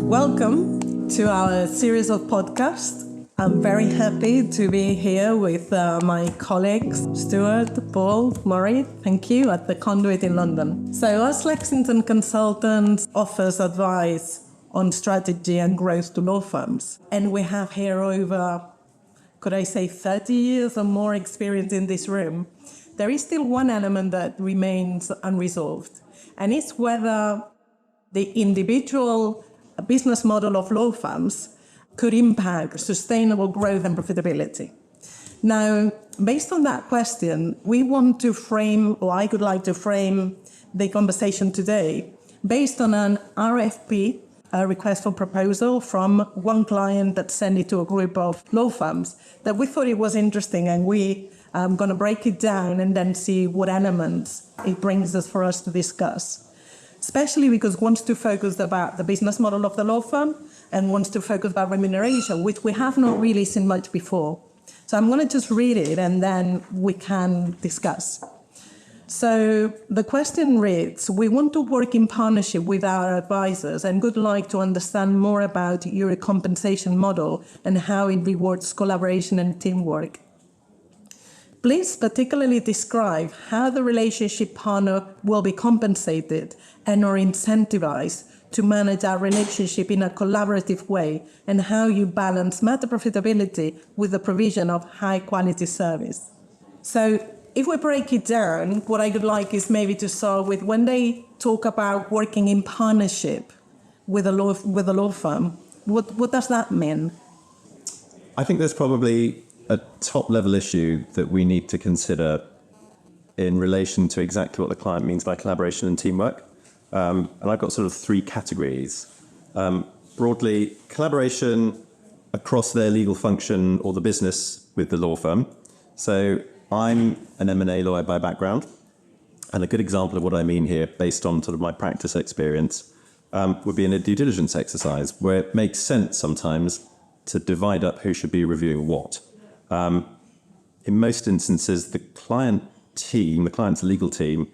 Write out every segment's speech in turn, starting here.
Welcome to our series of podcasts. I'm very happy to be here with my colleagues, Stuart, Paul, Moray, thank you, at the Conduit in London. So us Lexington Consultants offers advice on strategy and growth to law firms. And we have here over, could I say 30 years or more experience in this room. There is still one element that remains unresolved, and it's whether the individual business model of law firms could impact sustainable growth and profitability. Now, based on that question, we want to frame, or I would like to frame the conversation today based on an RFP, a request for proposal from one client that sent it to a group of law firms that we thought it was interesting, and we are going to break it down and then see what elements it brings us for us to discuss. Especially because it wants to focus about the business model of the law firm and wants to focus about remuneration, which we have not really seen much before. So I'm going to just read it and then we can discuss. So the question reads, we want to work in partnership with our advisors and would like to understand more about your compensation model and how it rewards collaboration and teamwork. Please particularly describe how the relationship partner will be compensated and or incentivized to manage our relationship in a collaborative way, and how you balance matter profitability with the provision of high quality service. So if we break it down, what I would like is maybe to start with when they talk about working in partnership with a law firm, what does that mean? I think there's probably a top-level issue that we need to consider in relation to exactly what the client means by collaboration and teamwork. And I've got sort of three categories. Broadly, collaboration across their legal function or the business with the law firm. So I'm an M&A lawyer by background, and a good example of what I mean here, based on sort of my practice experience, would be in a due diligence exercise, where it makes sense sometimes to divide up who should be reviewing what. In most instances, the client team, the client's legal team,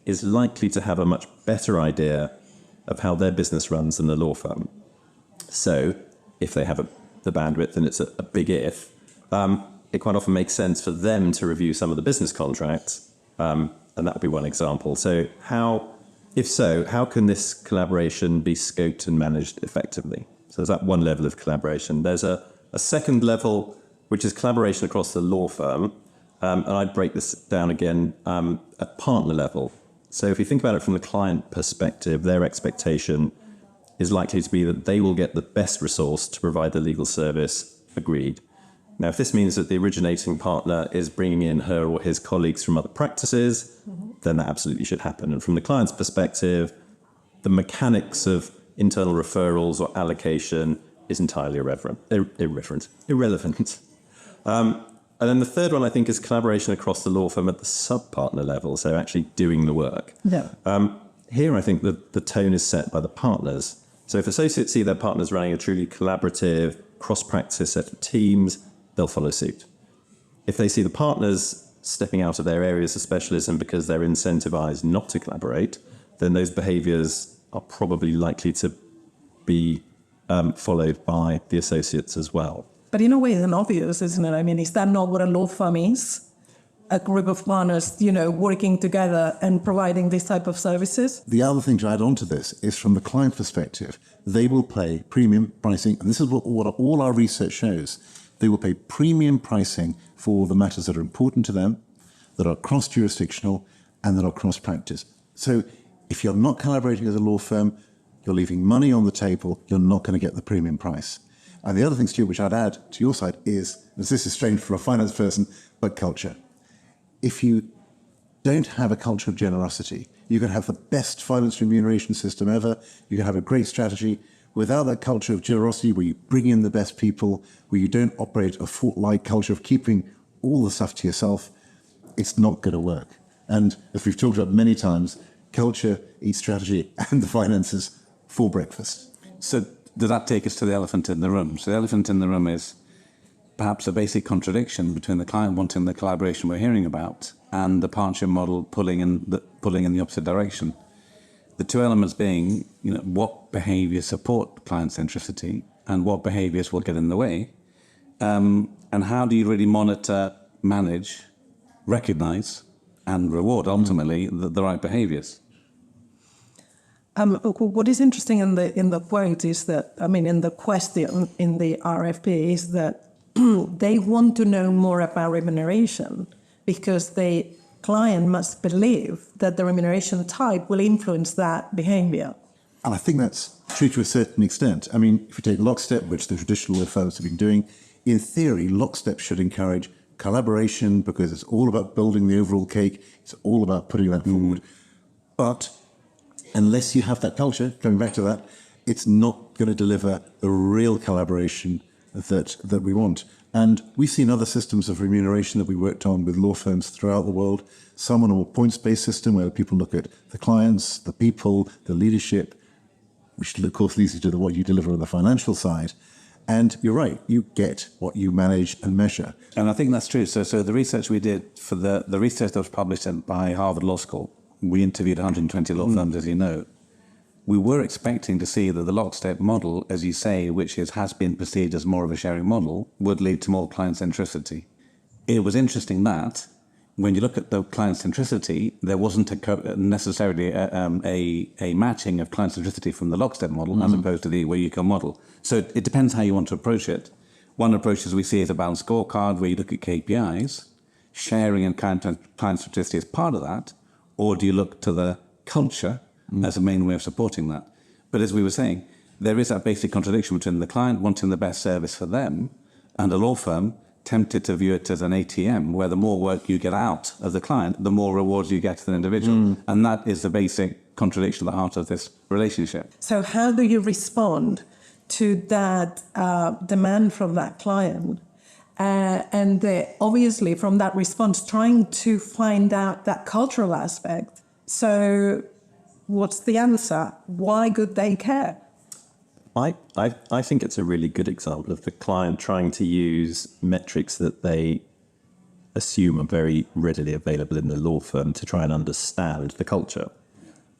is likely to have a much better idea of how their business runs than the law firm. So if they have the bandwidth, and it's a big if, it quite often makes sense for them to review some of the business contracts, and that would be one example. So how can this collaboration be scoped and managed effectively? So there's that one level of collaboration. There's a second level, which is collaboration across the law firm. And I'd break this down again at partner level. So if you think about it from the client perspective, their expectation is likely to be that they will get the best resource to provide the legal service agreed. Now, if this means that the originating partner is bringing in her or his colleagues from other practices, then that absolutely should happen. And from the client's perspective, the mechanics of internal referrals or allocation is entirely irrelevant. And then the third one, I think, is collaboration across the law firm at the sub-partner level, so actually doing the work. Yeah. Here, I think the tone is set by the partners. So if associates see their partners running a truly collaborative, cross-practice set of teams, they'll follow suit. If they see the partners stepping out of their areas of specialism because they're incentivized not to collaborate, then those behaviors are probably likely to be followed by the associates as well. But in a way, it's obvious, isn't it? I mean, is that not what a law firm is? A group of partners, working together and providing this type of services? The other thing to add on to this is from the client perspective, they will pay premium pricing, and this is what all our research shows. They will pay premium pricing for the matters that are important to them, that are cross-jurisdictional, and that are cross-practice. So if you're not collaborating as a law firm, you're leaving money on the table, you're not going to get the premium price. And the other thing, Stuart, which I'd add to your side is, this is strange for a finance person, but culture. If you don't have a culture of generosity, you can have the best finance remuneration system ever, you can have a great strategy. Without that culture of generosity, where you bring in the best people, where you don't operate a fort-like culture of keeping all the stuff to yourself, it's not going to work. And as we've talked about many times, culture eats strategy and the finances for breakfast. So does that take us to the elephant in the room? So the elephant in the room is perhaps a basic contradiction between the client wanting the collaboration we're hearing about and the partnership model pulling in the opposite direction. The two elements being, what behaviours support client centricity and what behaviours will get in the way. And how do you really monitor, manage, recognise and reward ultimately the right behaviours? What is interesting in the quote is that, in the question in the RFP is that they want to know more about remuneration because the client must believe that the remuneration type will influence that behaviour. And I think that's true to a certain extent. If you take Lockstep, which the traditional law firms have been doing, in theory, Lockstep should encourage collaboration because it's all about building the overall cake. It's all about putting that forward. But unless you have that culture, coming back to that, it's not going to deliver the real collaboration that we want. And we've seen other systems of remuneration that we worked on with law firms throughout the world. Some on a more points-based system where people look at the clients, the people, the leadership, which of course leads you to what you deliver on the financial side. And you're right, you get what you manage and measure. And I think that's true. So the research we did for the research that was published by Harvard Law School, we interviewed 120 law firms, as you know. We were expecting to see that the Lockstep model, as you say, which has been perceived as more of a sharing model, would lead to more client centricity. It was interesting that when you look at the client centricity, there wasn't necessarily a matching of client centricity from the Lockstep model as opposed to the where you can model. So it depends how you want to approach it. One approach, as we see, is a balanced scorecard where you look at KPIs, sharing and client centricity is part of that, or do you look to the culture as a main way of supporting that? But as we were saying, there is that basic contradiction between the client wanting the best service for them and a law firm tempted to view it as an ATM, where the more work you get out of the client, the more rewards you get as an individual. And that is the basic contradiction at the heart of this relationship. So how do you respond to that demand from that client? And obviously from that response, trying to find out that cultural aspect. So what's the answer? Why would they care? I think it's a really good example of the client trying to use metrics that they assume are very readily available in the law firm to try and understand the culture.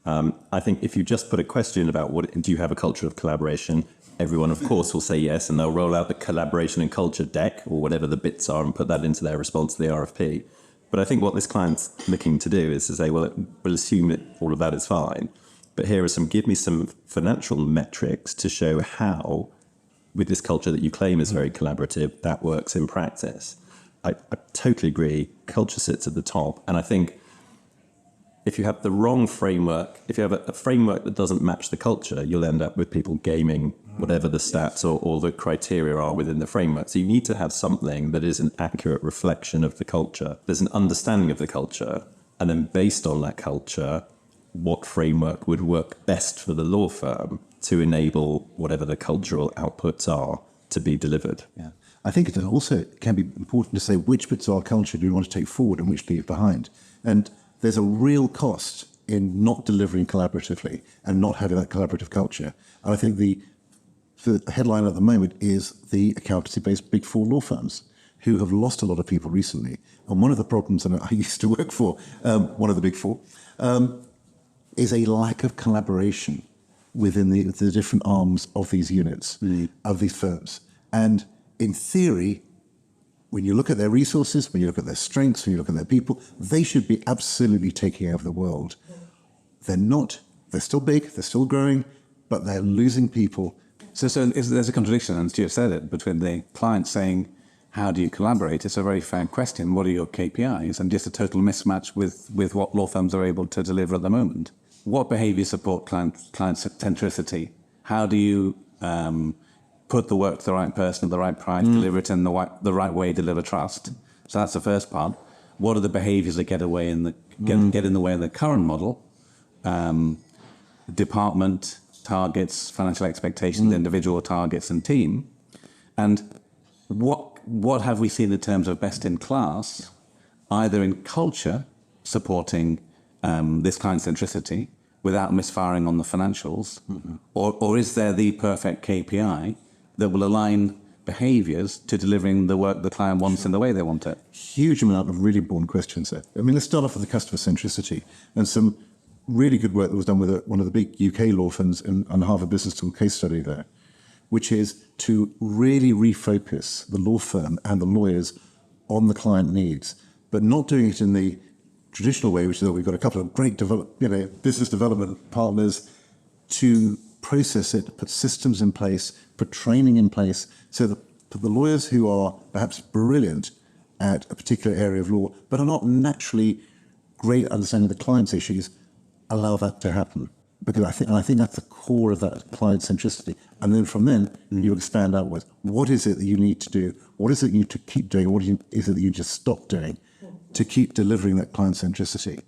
I think if you just put a question about do you have a culture of collaboration, everyone, of course, will say yes, and they'll roll out the collaboration and culture deck or whatever the bits are and put that into their response to the RFP. But I think what this client's looking to do is to say, well, we'll assume that all of that is fine. But give me some financial metrics to show how, with this culture that you claim is very collaborative, that works in practice. I totally agree. Culture sits at the top. And I think if you have the wrong framework, if you have a framework that doesn't match the culture, you'll end up with people gaming whatever the stats or the criteria are within the framework. So you need to have something that is an accurate reflection of the culture. There's an understanding of the culture. And then based on that culture, what framework would work best for the law firm to enable whatever the cultural outputs are to be delivered. Yeah. I think it also can be important to say which bits of our culture do we want to take forward and which leave behind. And there's a real cost in not delivering collaboratively and not having that collaborative culture. And I think the headline at the moment is the accountancy-based Big Four law firms who have lost a lot of people recently. And one of the problems, and I used to work for one of the Big Four, is a lack of collaboration within the different arms of these units, of these firms. And in theory, when you look at their resources, when you look at their strengths, when you look at their people, they should be absolutely taking over the world. They're not. They're still big, they're still growing, but they're losing people. So there's a contradiction, and Stuart said it, between the client saying, how do you collaborate? It's a very fair question. What are your KPIs? And just a total mismatch with what law firms are able to deliver at the moment. What behaviours support client centricity? How do you put the work to the right person at the right price, deliver it in the right way, deliver trust? So that's the first part. What are the behaviours that get in the way of the current model? Department targets, financial expectations, individual targets, and team. And what have we seen in terms of best in class, either in culture supporting this client centricity without misfiring on the financials, or is there the perfect KPI that will align behaviours to delivering the work the client wants in the way they want it? Huge amount of really important questions there. I mean, let's start off with the customer centricity and some really good work that was done with one of the big UK law firms on Harvard Business School case study there, which is to really refocus the law firm and the lawyers on the client needs, but not doing it in the traditional way, which is that we've got a couple of great business development partners to process it, put systems in place, put training in place, so that the lawyers who are perhaps brilliant at a particular area of law, but are not naturally great at understanding the client's issues, allow that to happen. Because I think that's the core of that client centricity. And then from then, you expand outwards. What is it that you need to do? What is it you need to keep doing? What is it that you just stop doing to keep delivering that client centricity?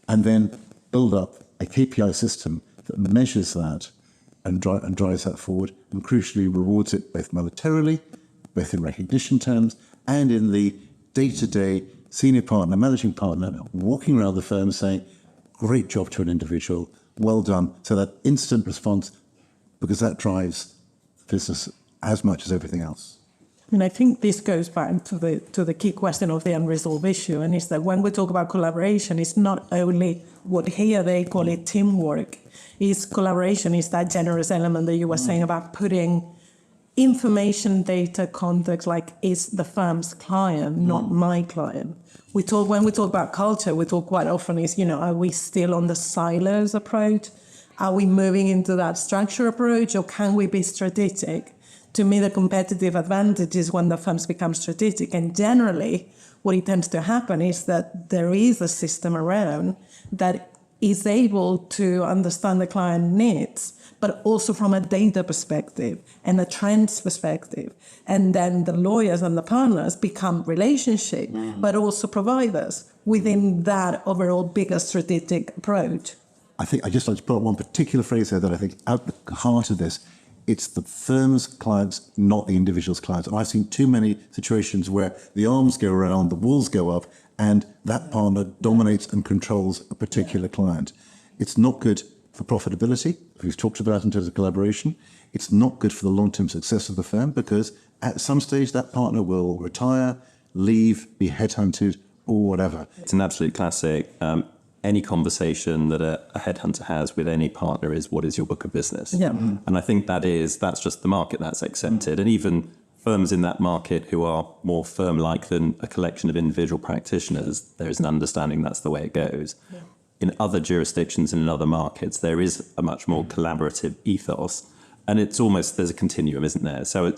And then build up a KPI system that measures that and drives that forward, and crucially rewards it both monetarily, both in recognition terms, and in the day-to-day senior partner, managing partner, walking around the firm saying, great job to an individual, well done. So that instant response, because that drives business as much as everything else. And I think this goes back to the key question of the unresolved issue, and it's that when we talk about collaboration, it's not only what here they call it teamwork. Is collaboration, is that generous element that you were saying about putting information, data, context, like is the firm's client, not my client. When we talk about culture, we talk quite often is, are we still on the silos approach? Are we moving into that structure approach, or can we be strategic? To me, the competitive advantage is when the firms become strategic. And generally, what it tends to happen is that there is a system around that is able to understand the client needs, but also from a data perspective and a trends perspective. And then the lawyers and the partners become relationship, but also providers within that overall bigger strategic approach. I think I just like to put one particular phrase there that I think at the heart of this, it's the firm's clients, not the individual's clients. And I've seen too many situations where the arms go around, the walls go up, and that partner dominates and controls a particular client. It's not good for profitability. We've talked about in terms of collaboration. It's not good for the long-term success of the firm, because at some stage that partner will retire, leave, be headhunted, or whatever. It's an absolute classic. Any conversation that a headhunter has with any partner is, what is your book of business? Yeah. And I think that's just the market that's accepted. And even firms in that market who are more firm-like than a collection of individual practitioners, there is an understanding that's the way it goes. Yeah. In other jurisdictions and in other markets, there is a much more collaborative ethos. And it's almost, there's a continuum, isn't there? So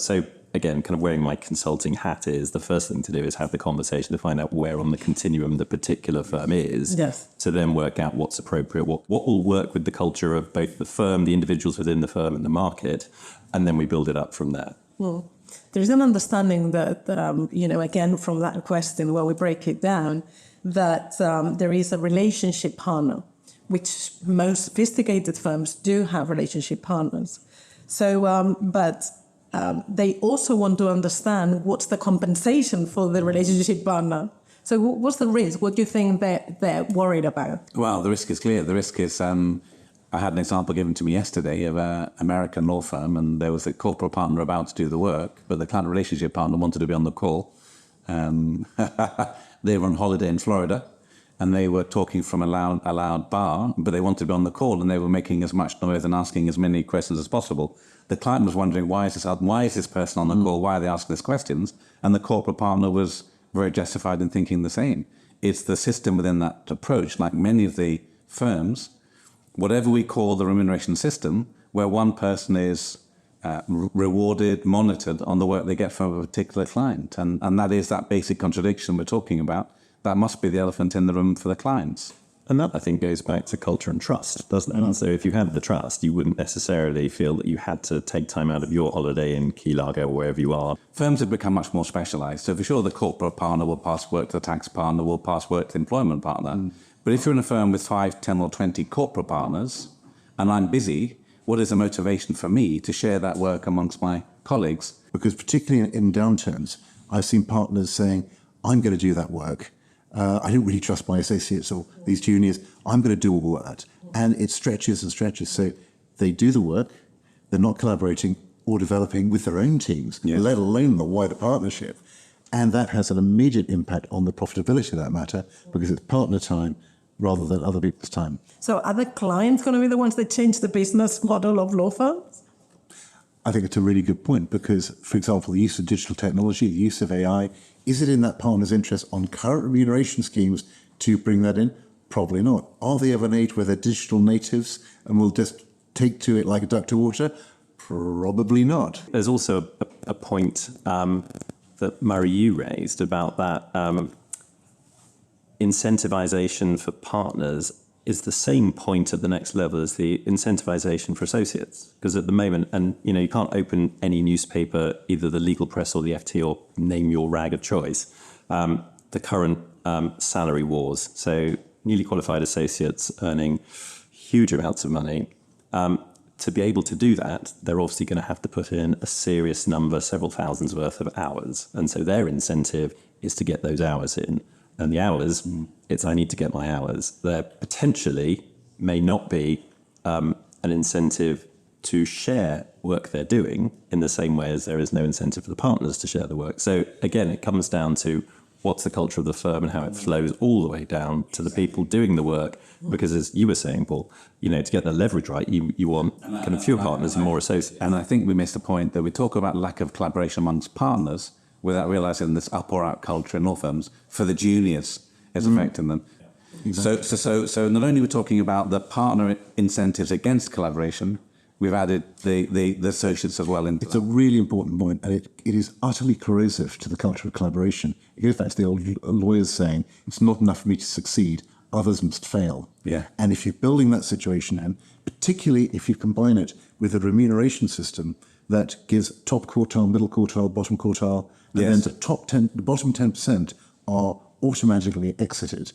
again, kind of wearing my consulting hat is, the first thing to do is have the conversation to find out where on the continuum the particular firm is, yes, to then work out what's appropriate, what will work with the culture of both the firm, the individuals within the firm and the market, and then we build it up from there. Well, there's an understanding that, again, from that question where we break it down, that there is a relationship partner, which most sophisticated firms do have relationship partners. So, but they also want to understand what's the compensation for the relationship partner. So what's the risk? What do you think they're worried about? Well, the risk is clear. The risk is, I had an example given to me yesterday of an American law firm, and there was a corporate partner about to do the work, but the client relationship partner wanted to be on the call. They were on holiday in Florida, and they were talking from a loud bar, but they wanted to be on the call, and they were making as much noise and asking as many questions as possible. The client was wondering, why is this person on the call? Why are they asking these questions? And the corporate partner was very justified in thinking the same. It's the system within that approach, like many of the firms, whatever we call the remuneration system, where one person is rewarded, monitored on the work they get from a particular client. And that is that basic contradiction we're talking about. That must be the elephant in the room for the clients. And that, I think, goes back to culture and trust, doesn't it? And so if you had the trust, you wouldn't necessarily feel that you had to take time out of your holiday in Key Largo or wherever you are. Firms have become much more specialised. So for sure, the corporate partner will pass work to the tax partner, will pass work to the employment partner. But if you're in a firm with 5, 10 or 20 corporate partners, and I'm busy, what is the motivation for me to share that work amongst my colleagues? Because particularly in downturns, I've seen partners saying, I'm going to do that work. I don't really trust my associates or these juniors. I'm going to do all that. And it stretches and stretches. So they do the work. They're not collaborating or developing with their own teams, let alone the wider partnership. And that has an immediate impact on the profitability of that matter, because it's partner time, rather than other people's time. So are the clients going to be the ones that change the business model of law firms? I think it's a really good point because, for example, the use of digital technology, the use of AI, is it in that partner's interest on current remuneration schemes to bring that in? Probably not. Are they of an age where they're digital natives and will just take to it like a duck to water? Probably not. There's also a point that Murray, you raised about that incentivization for partners is the same point at the next level as the incentivization for associates. Because at the moment, and you can't open any newspaper, either the legal press or the FT, or name your rag of choice, the current salary wars. So newly qualified associates earning huge amounts of money. To be able to do that, they're obviously going to have to put in a serious number, several thousands worth of hours. And so their incentive is to get those hours in. And the hours, it's I need to get my hours. There potentially may not be an incentive to share work they're doing in the same way as there is no incentive for the partners to share the work. So again, it comes down to what's the culture of the firm and how it flows all the way down to the people doing the work. Because as you were saying, Paul, to get the leverage right, you want kind of fewer partners and more associates. And I think we missed the point that we talk about lack of collaboration amongst partners without realizing this up or out culture in law firms for the juniors is affecting them. Exactly. So not only are we talking about the partner incentives against collaboration, we've added the associates as well into It's a really important point, and it is utterly corrosive to the culture of collaboration. It goes back to the old lawyers saying, it's not enough for me to succeed, others must fail. Yeah. And if you're building that situation, and particularly if you combine it with a remuneration system that gives top quartile, middle quartile, bottom quartile, and then the bottom 10% are automatically exited,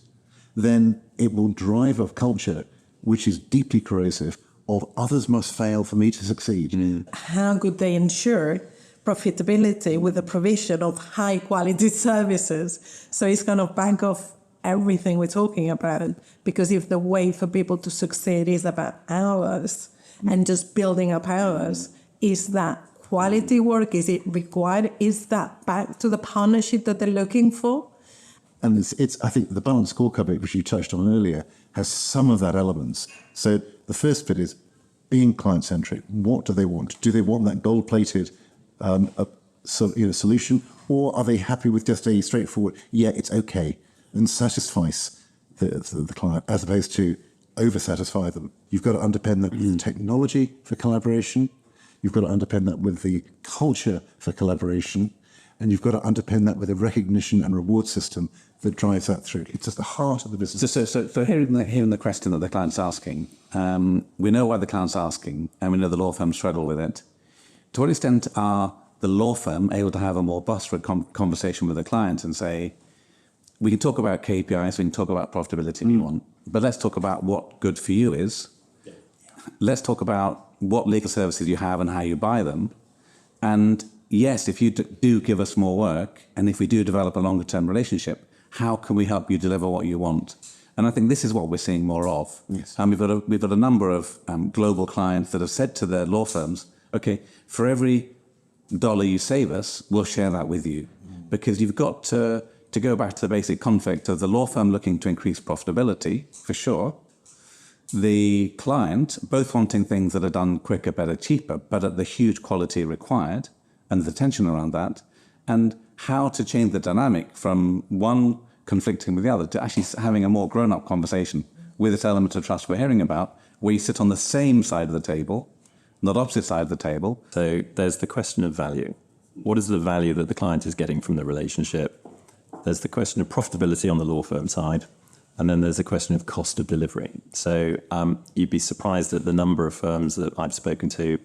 then it will drive a culture which is deeply corrosive of others must fail for me to succeed. How could they ensure profitability with the provision of high quality services? So it's kind of back off everything we're talking about, because if the way for people to succeed is about hours and just building up hours, is that quality work? Is it required? Is that back to the partnership that they're looking for? And it's I think the balanced scorecard, which you touched on earlier, has some of that elements. So the first bit is being client-centric. What do they want? Do they want that gold-plated solution, or are they happy with just a straightforward, yeah, it's okay, and satisfies the client, as opposed to over-satisfy them? You've got to underpin that with technology for collaboration. You've got to underpin that with the culture for collaboration. And you've got to underpin that with a recognition and reward system that drives that through. It's at the heart of the business. So hearing the question that the client's asking, we know why the client's asking, and we know the law firm struggle with it. To what extent are the law firm able to have a more bustard conversation with the client and say, we can talk about KPIs, we can talk about profitability if you want, but let's talk about what good for you is. Let's talk about what legal services you have and how you buy them. And yes, if you do give us more work, and if we do develop a longer-term relationship, how can we help you deliver what you want? And I think this is what we're seeing more of. Yes. We've got a number of global clients that have said to their law firms, okay, for every dollar you save us, we'll share that with you. Because you've got to go back to the basic conflict of the law firm looking to increase profitability, for sure, the client both wanting things that are done quicker, better, cheaper, but at the huge quality required, and the tension around that, and how to change the dynamic from one conflicting with the other to actually having a more grown-up conversation with this element of trust we're hearing about, where you sit on the same side of the table, not opposite side of the table. So there's the question of value. What is the value that the client is getting from the relationship? There's the question of profitability on the law firm side. And then there's the question of cost of delivery. So you'd be surprised at the number of firms that I've spoken to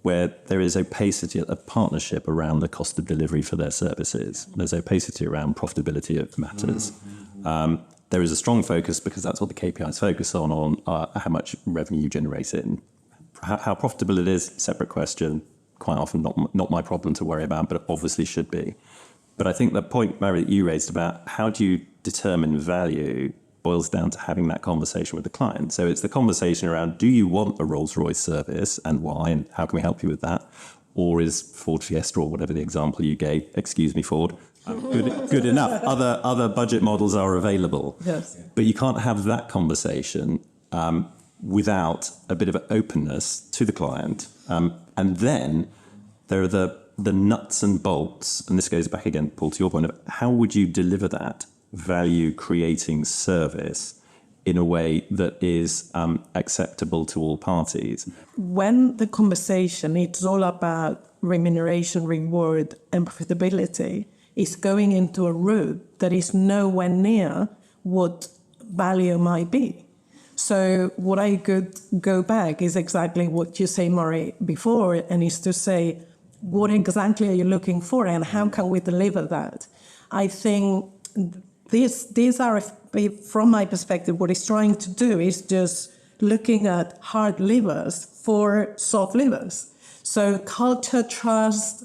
where there is opacity of partnership around the cost of delivery for their services. There's opacity around profitability of matters. There is a strong focus, because that's what the KPIs focus on how much revenue you generate in. How profitable it is, separate question, quite often not my problem to worry about, but it obviously should be. But I think the point, Mary, that you raised about how do you determine value boils down to having that conversation with the client. So it's the conversation around, do you want a Rolls-Royce service and why, and how can we help you with that? or is Ford Fiesta or whatever the example you gave, excuse me, Ford, good enough. Other budget models are available. Yes. But you can't have that conversation without a bit of an openness to the client. And then there are the nuts and bolts, and this goes back again, Paul, to your point of how would you deliver that value-creating service in a way that is acceptable to all parties. When the conversation is all about remuneration, reward, and profitability, it's going into a route that is nowhere near what value might be. So what I could go back is exactly what you say, Moray, before, and is to say, what exactly are you looking for and how can we deliver that? I think this RFP, from my perspective, what it's trying to do is just looking at hard levers for soft levers. So culture, trust,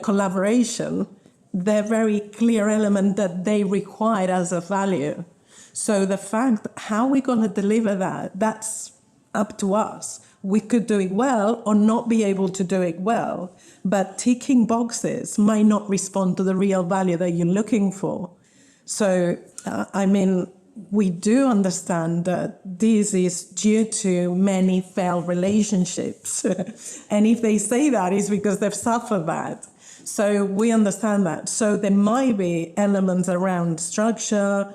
collaboration, they're very clear element that they require as a value. So the fact how we're going to deliver that, that's up to us. We could do it well or not be able to do it well, but ticking boxes might not respond to the real value that you're looking for. So, we do understand that this is due to many failed relationships. And if they say that, it's because they've suffered that. So we understand that. So there might be elements around structure,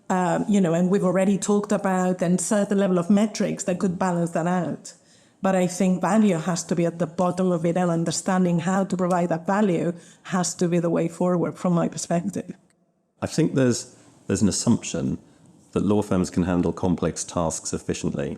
and we've already talked about, and certain level of metrics that could balance that out. But I think value has to be at the bottom of it, and understanding how to provide that value has to be the way forward from my perspective. I think there's an assumption that law firms can handle complex tasks efficiently.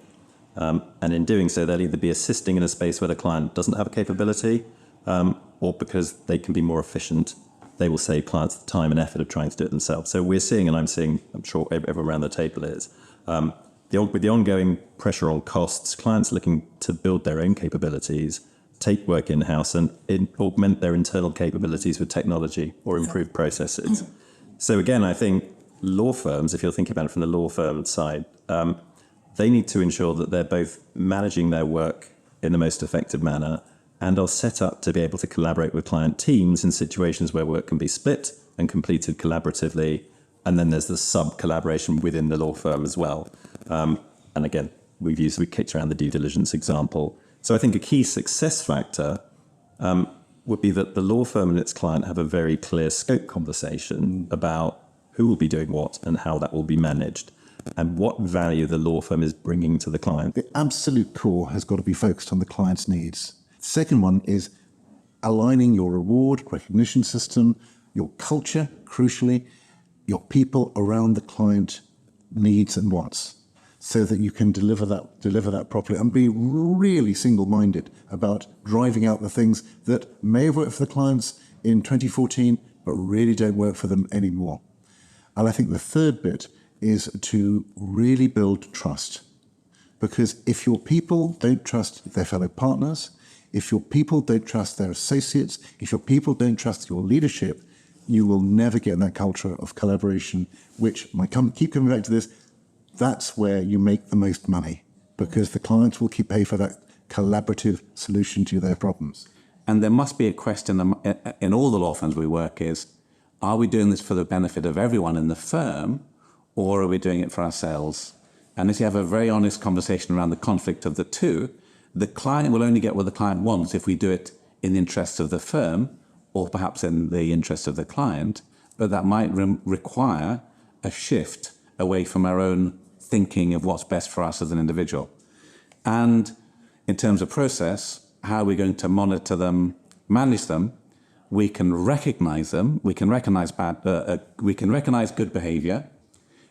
And in doing so, they'll either be assisting in a space where the client doesn't have a capability, or because they can be more efficient, they will save clients the time and effort of trying to do it themselves. So we're seeing, and I'm sure everyone around the table is, with the ongoing pressure on costs, clients looking to build their own capabilities, take work in-house and augment their internal capabilities with technology or improve processes. So again, I think law firms, if you're thinking about it from the law firm side, they need to ensure that they're both managing their work in the most effective manner and are set up to be able to collaborate with client teams in situations where work can be split and completed collaboratively. And then there's the sub-collaboration within the law firm as well. And again, we kicked around the due diligence example. So I think a key success factor would be that the law firm and its client have a very clear scope conversation about who will be doing what and how that will be managed and what value the law firm is bringing to the client. The absolute core has got to be focused on the client's needs. The second one is aligning your reward recognition system, your culture, crucially, your people around the client needs and wants, so that you can deliver that properly and be really single-minded about driving out the things that may have worked for the clients in 2014, but really don't work for them anymore. And I think the third bit is to really build trust. Because if your people don't trust their fellow partners, if your people don't trust their associates, if your people don't trust your leadership, you will never get that culture of collaboration, which, keep coming back to this, that's where you make the most money, because the clients will pay for that collaborative solution to their problems. And there must be a question in all the law firms we work is, are we doing this for the benefit of everyone in the firm, or are we doing it for ourselves? And if you have a very honest conversation around the conflict of the two, the client will only get what the client wants if we do it in the interests of the firm, or perhaps in the interest of the client, but that might require a shift away from our own thinking of what's best for us as an individual. And in terms of process, how are we going to monitor them, manage them? We can recognize them. We can recognize good behavior.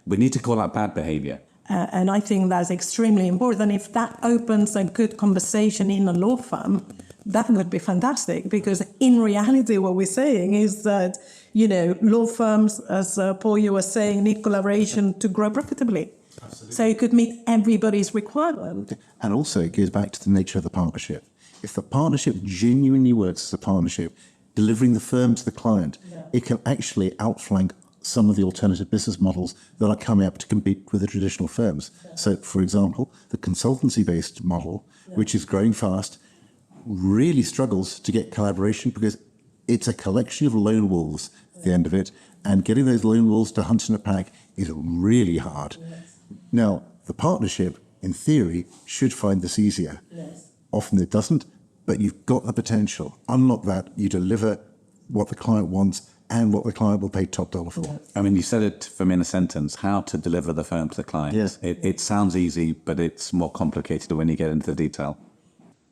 We need to call out bad behavior. And I think that's extremely important. If that opens a good conversation in a law firm, that would be fantastic, because in reality, what we're saying is that, law firms, as Paul, you were saying, need collaboration to grow profitably. Absolutely. So it could meet everybody's requirement. And also it goes back to the nature of the partnership. If the partnership genuinely works as a partnership, delivering the firm to the client, it can actually outflank some of the alternative business models that are coming up to compete with the traditional firms. So, for example, the consultancy-based model, which is growing fast, really struggles to get collaboration because it's a collection of lone wolves at the end of it, and getting those lone wolves to hunt in a pack is really hard. Yes. Now, the partnership, in theory, should find this easier. Yes. Often it doesn't, but you've got the potential. Unlock that, you deliver what the client wants and what the client will pay top dollar for. Yes. I mean, you said it for me in a sentence, how to deliver the firm to the client. Yes. It sounds easy, but it's more complicated when you get into the detail.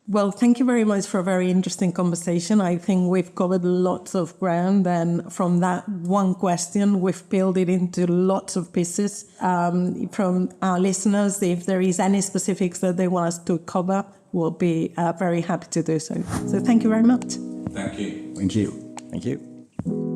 Well, thank you very much for a very interesting conversation. I think we've covered lots of ground, and from that one question, we've built it into lots of pieces. From our listeners, if there is any specifics that they want us to cover, we'll be very happy to do so. So thank you very much. Thank you. Thank you. Thank you.